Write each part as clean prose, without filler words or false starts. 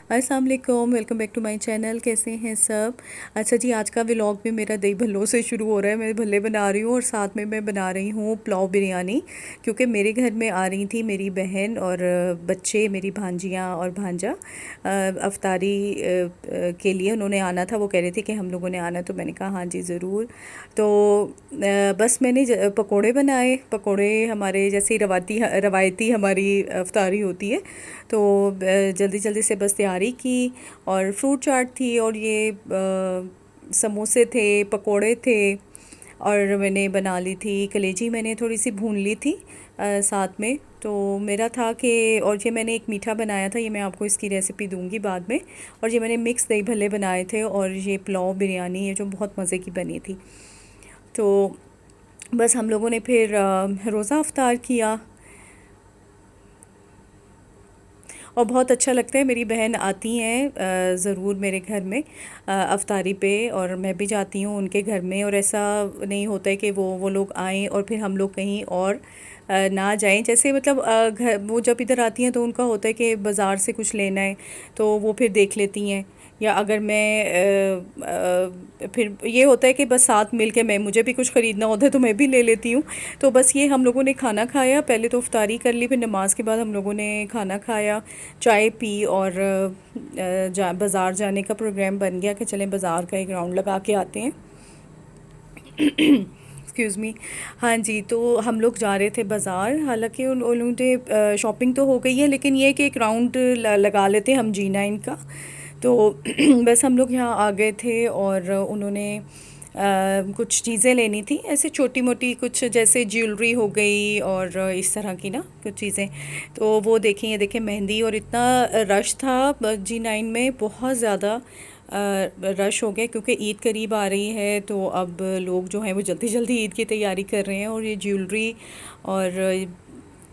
अस्सलाम वालेकुम, welcome back to my channel. कैसे हैं सब? अच्छा जी, आज का व्लॉग भी मेरा दही भल्लों से शुरू हो रहा है। मैं भल्ले बना रही हूँ और साथ में मैं बना रही हूँ पुलाव बिरयानी, क्योंकि मेरे घर में आ रही थी मेरी बहन और बच्चे, मेरी भांजियाँ और भांजा अफ्तारी के लिए उन्होंने आना था। वो कह रहे थे कि हम लोगों ने आना, तो मैंने कहा हाँ जी ज़रूर। तो बस मैंने पकोड़े बनाए। पकोड़े हमारे जैसे रवायती हमारी अफ्तारी होती है, तो जल्दी जल्दी से बस तैयारी की। और फ्रूट चाट थी और ये समोसे थे, पकोड़े थे। और मैंने बना ली थी कलेजी, मैंने थोड़ी सी भून ली थी साथ में। तो मेरा था कि, और ये मैंने एक मीठा बनाया था, ये मैं आपको इसकी रेसिपी दूंगी बाद में। और ये मैंने मिक्स दही भल्ले बनाए थे, और ये पुलाव बिरयानी है जो बहुत मज़े की बनी थी। तो बस हम लोगों ने फिर रोज़ा अफ्तार किया और बहुत अच्छा लगता है। मेरी बहन आती हैं ज़रूर मेरे घर में अफ्तारी पे, और मैं भी जाती हूँ उनके घर में। और ऐसा नहीं होता है कि वो लोग आएँ और फिर हम लोग कहीं और ना जाएं। जैसे मतलब घर वो जब इधर आती हैं तो उनका होता है कि बाज़ार से कुछ लेना है, तो वो फिर देख लेती हैं। या अगर फिर ये होता है कि बस साथ मिल के, मैं मुझे भी कुछ ख़रीदना होता है तो मैं भी ले लेती हूँ। तो बस ये हम लोगों ने खाना खाया, पहले तो इफ्तारी कर ली, फिर नमाज के बाद हम लोगों ने खाना खाया, चाय पी। और बाज़ार जाने का प्रोग्राम बन गया कि चलें बाज़ार का एक राउंड लगा के आते हैं। Excuse me. हाँ जी, तो हम लोग जा रहे थे बाज़ार। हालांकि उन लोगों ने शॉपिंग तो हो गई है, लेकिन ये है कि एक राउंड लगा लेते हम G9 का। तो बस हम लोग यहाँ आ गए थे, और उन्होंने कुछ चीज़ें लेनी थी ऐसे छोटी मोटी, कुछ जैसे ज्वेलरी हो गई और इस तरह की ना कुछ चीज़ें। तो वो देखें, ये देखें मेहंदी, और इतना रश था G9 में, बहुत ज़्यादा रश हो गया, क्योंकि ईद करीब आ रही है। तो अब लोग जो हैं वो जल्दी जल्दी ईद की तैयारी कर रहे हैं। और ये ज्वेलरी और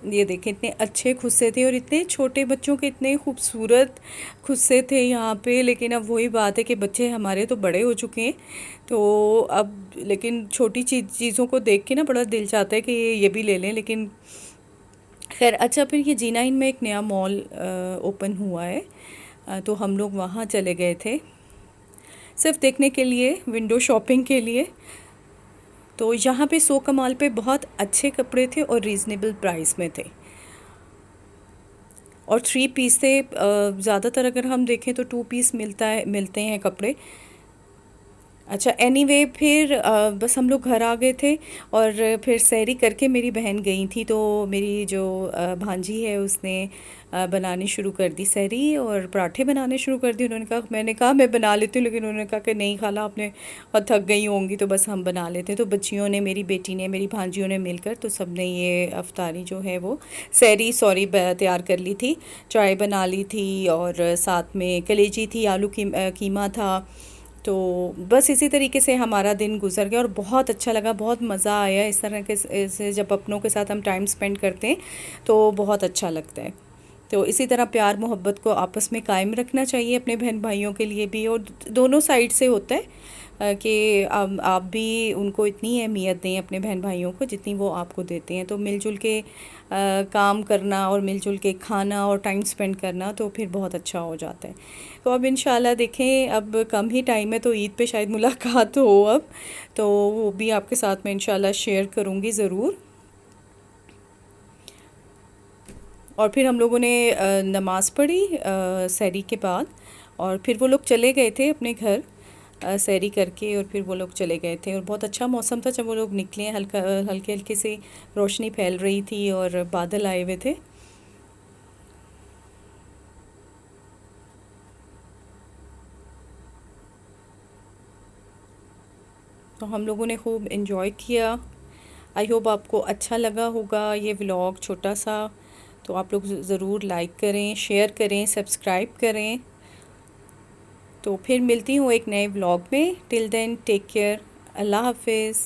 ये देखें इतने अच्छे खुस्से थे, और इतने छोटे बच्चों के इतने खूबसूरत खुस्से थे यहाँ पे। लेकिन अब वही बात है कि बच्चे हमारे तो बड़े हो चुके हैं, तो अब लेकिन छोटी चीज़ों को देख के ना बड़ा दिल चाहता है कि ये भी ले लें। लेकिन खैर अच्छा, फिर ये G9 में एक नया मॉल ओपन हुआ है, तो हम लोग वहाँ चले गए थे सिर्फ देखने के लिए, विंडो शॉपिंग के लिए। तो यहाँ पे सो कमाल पे बहुत अच्छे कपड़े थे और रीज़नेबल प्राइस में थे। और 3 पीस थे, ज़्यादातर अगर हम देखें तो 2 पीस मिलते हैं कपड़े। अच्छा एनीवे, फिर बस हम लोग घर आ गए थे। और फिर सैरी करके मेरी बहन गई थी, तो मेरी जो भांजी है उसने बनानी शुरू कर दी सैरी, और पराठे बनाने शुरू कर दिए। उन्होंने कहा, मैंने कहा मैं बना लेती हूँ, लेकिन उन्होंने कहा कि नहीं खाला आपने, और थक गई होंगी तो बस हम बना लेते हैं। तो बच्चियों ने, मेरी बेटी ने, मेरी भांजियों ने मिलकर, तो सब ने ये अफ्तारी जो है वो सैरी सॉरी तैयार कर ली थी। चाय बना ली थी, और साथ में कलेजी थी, कीमा था। तो बस इसी तरीके से हमारा दिन गुजर गया, और बहुत अच्छा लगा, बहुत मज़ा आया। इस तरह के से जब अपनों के साथ हम टाइम स्पेंड करते हैं तो बहुत अच्छा लगता है। तो इसी तरह प्यार मोहब्बत को आपस में कायम रखना चाहिए, अपने बहन भाइयों के लिए भी, और दोनों साइड से होता है कि आप भी उनको इतनी अहमियत दें, अपने बहन भाइयों को, जितनी वो आपको देते हैं। तो मिलजुल के काम करना, और मिलजुल के खाना और टाइम स्पेंड करना, तो फिर बहुत अच्छा हो जाता है। तो अब इंशाल्लाह देखें, अब कम ही टाइम है, तो ईद पे शायद मुलाकात हो अब, तो वो भी आपके साथ में इंशाल्लाह शेयर करूँगी ज़रूर। और फिर हम लोगों ने नमाज़ पढ़ी सहरी के बाद, और फिर वो लोग चले गए थे अपने घर सहरी करके, और फिर वो लोग चले गए थे। और बहुत अच्छा मौसम था जब वो लोग निकले, हल्का हल्के हल्के से रोशनी फैल रही थी और बादल आए हुए थे। तो हम लोगों ने खूब इन्जॉय किया। आई होप आपको अच्छा लगा होगा ये व्लॉग छोटा सा। तो आप लोग ज़रूर लाइक करें, शेयर करें, सब्सक्राइब करें। तो फिर मिलती हूँ एक नए व्लॉग में। टिल देन टेक केयर, अल्लाह हाफिज़।